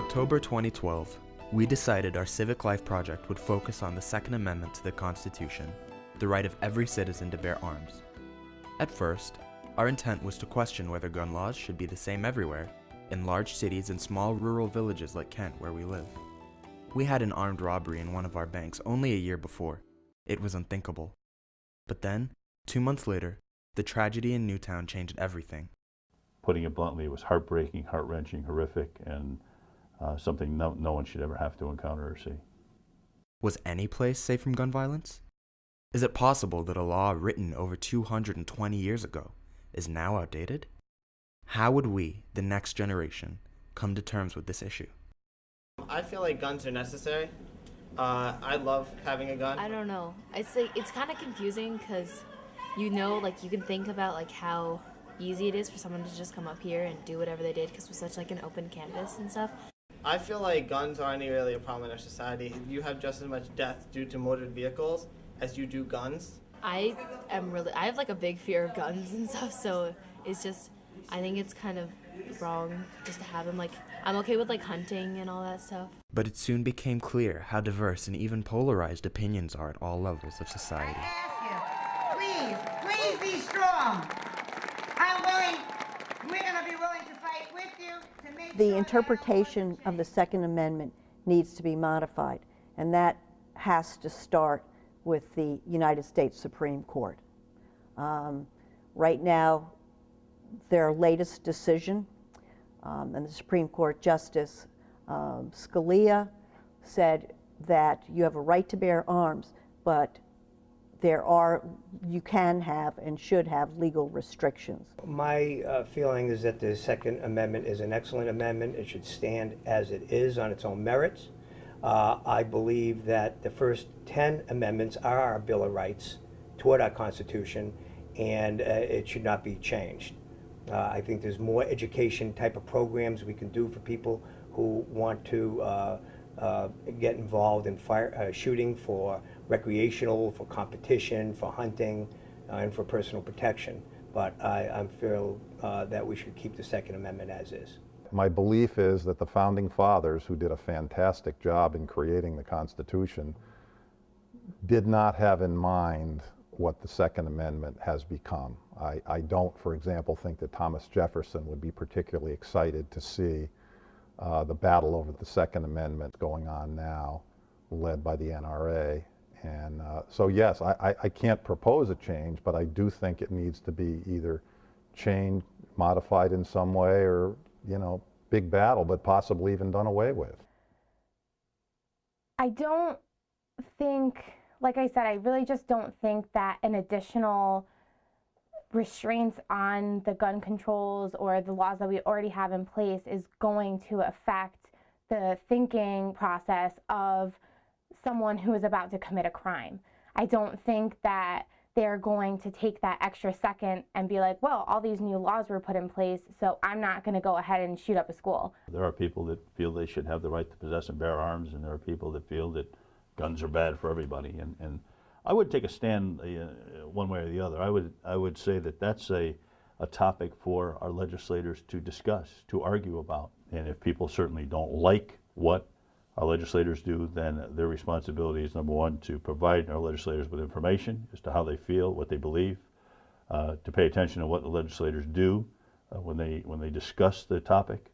October 2012, we decided our civic life project would focus on the Second Amendment to the Constitution, the right of every citizen to bear arms. At first, our intent was to question whether gun laws should be the same everywhere, in large cities and small rural villages like Kent where we live. We had an armed robbery in one of our banks only a year before. It was unthinkable. But then, 2 months later, the tragedy in Newtown changed everything. Putting it bluntly, it was heartbreaking, heart-wrenching, horrific, and something no one should ever have to encounter or see. Was any place safe from gun violence? Is it possible that a law written over 220 years ago is now outdated? How would we, the next generation, come to terms with this issue? I feel like guns are necessary. I love having a gun. I don't know. It's kind of confusing because you can think about how easy it is for someone to just come up here and do whatever they did because we're such an open canvas and stuff. I feel like guns aren't really a problem in our society. You have just as much death due to motor vehicles as you do guns. I have a big fear of guns and stuff, so I think it's kind of wrong just to have them. I'm okay with hunting and all that stuff. But it soon became clear how diverse and even polarized opinions are at all levels of society. I ask you, please be strong. We're going to be willing to fight with you to make The interpretation of the Second Amendment needs to be modified, and that has to start with the United States Supreme Court. Right now, their latest decision, and the Supreme Court Justice Scalia said that you have a right to bear arms, but you can have and should have legal restrictions. My feeling is that the Second Amendment is an excellent amendment. It should stand as it is on its own merits. I believe that the first 10 amendments are our Bill of Rights toward our Constitution, and it should not be changed. I think there's more education type of programs we can do for people who want to get involved in shooting for recreational, for competition, for hunting, and for personal protection. But I feel that we should keep the Second Amendment as is. My belief is that the Founding Fathers, who did a fantastic job in creating the Constitution, did not have in mind what the Second Amendment has become. I don't, for example, think that Thomas Jefferson would be particularly excited to see the battle over the Second Amendment going on now, led by the NRA. And so yes, I can't propose a change, but I do think it needs to be either changed, modified in some way, or, big battle, but possibly even done away with. I don't think, like I said, I really just don't think that an additional restraints on the gun controls or the laws that we already have in place is going to affect the thinking process of someone who is about to commit a crime. I don't think that they're going to take that extra second and be like, well, all these new laws were put in place, so I'm not going to go ahead and shoot up a school. There are people that feel they should have the right to possess and bear arms, and there are people that feel that guns are bad for everybody. And I would take a stand one way or the other. I would say that that's a topic for our legislators to discuss, to argue about. And if people certainly don't like what our legislators do, then their responsibility is, number one, to provide our legislators with information as to how they feel, what they believe, to pay attention to what the legislators do when they discuss the topic.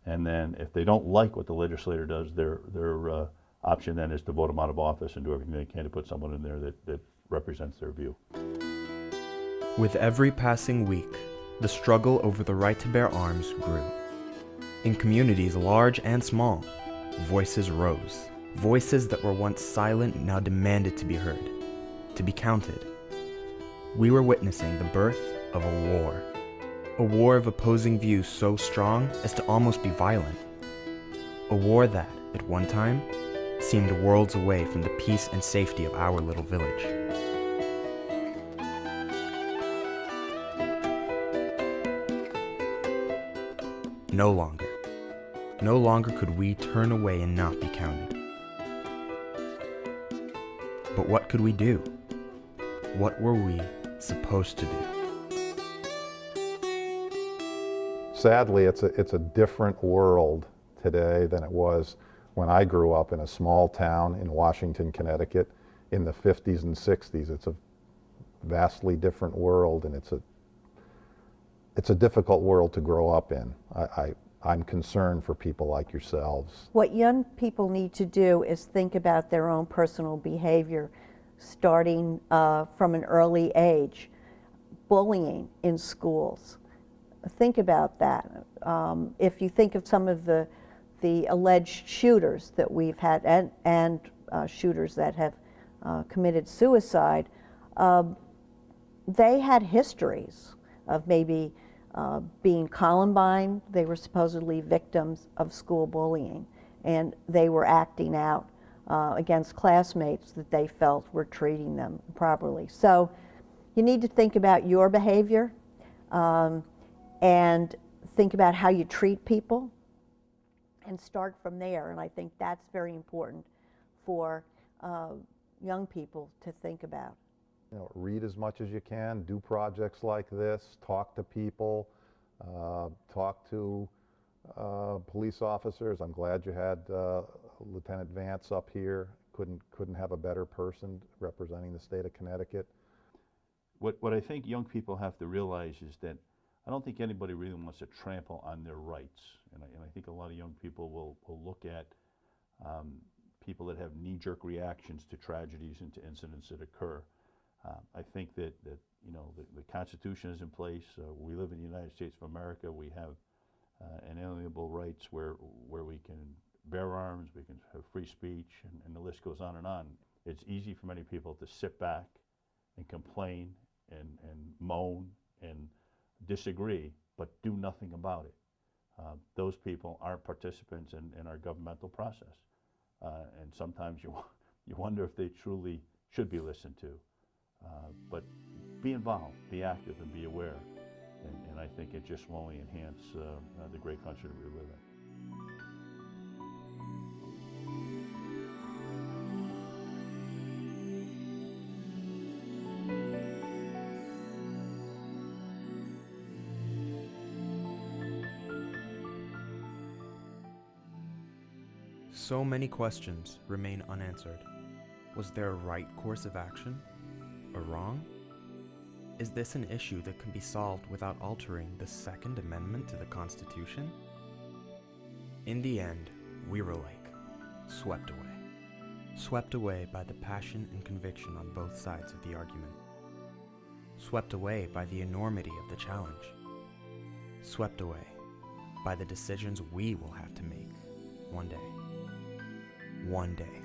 And then if they don't like what the legislator does, their option then is to vote them out of office and do everything they can to put someone in there that represents their view. With every passing week, the struggle over the right to bear arms grew. In communities large and small, voices rose. Voices that were once silent now demanded to be heard, to be counted. We were witnessing the birth of a war of opposing views so strong as to almost be violent. A war that, at one time, seemed worlds away from the peace and safety of our little village. No longer could we turn away and not be counted. But what could we do? What were we supposed to do? Sadly, it's a different world today than it was when I grew up in a small town in Washington, Connecticut in the 50s and 60s. It's a vastly different world, and it's a difficult world to grow up in. I'm concerned for people like yourselves. What young people need to do is think about their own personal behavior, starting from an early age. Bullying in schools. Think about that. If you think of some of the alleged shooters that we've had, and shooters that have committed suicide, they had histories of maybe being Columbine. They were supposedly victims of school bullying, and they were acting out against classmates that they felt were treating them properly. So you need to think about your behavior and think about how you treat people and start from there. And I think that's very important for young people to think about. You know, read as much as you can, do projects like this, talk to people, talk to police officers. I'm glad you had Lieutenant Vance up here. Couldn't have a better person representing the state of Connecticut. What I think young people have to realize is that I don't think anybody really wants to trample on their rights. And I think a lot of young people will look at people that have knee-jerk reactions to tragedies and to incidents that occur. I think that you know, the Constitution is in place. We live in the United States of America. We have inalienable rights where we can bear arms, we can have free speech, and the list goes on and on. It's easy for many people to sit back and complain and moan and disagree, but do nothing about it. Those people aren't participants in our governmental process. And sometimes you wonder if they truly should be listened to. But be involved, be active, and be aware. And I think it just will only enhance the great country that we live in. So many questions remain unanswered. Was there a right course of action? A wrong? Is this an issue that can be solved without altering the Second Amendment to the Constitution? In the end, we were like swept away. Swept away by the passion and conviction on both sides of the argument. Swept away by the enormity of the challenge. Swept away by the decisions we will have to make one day. One day.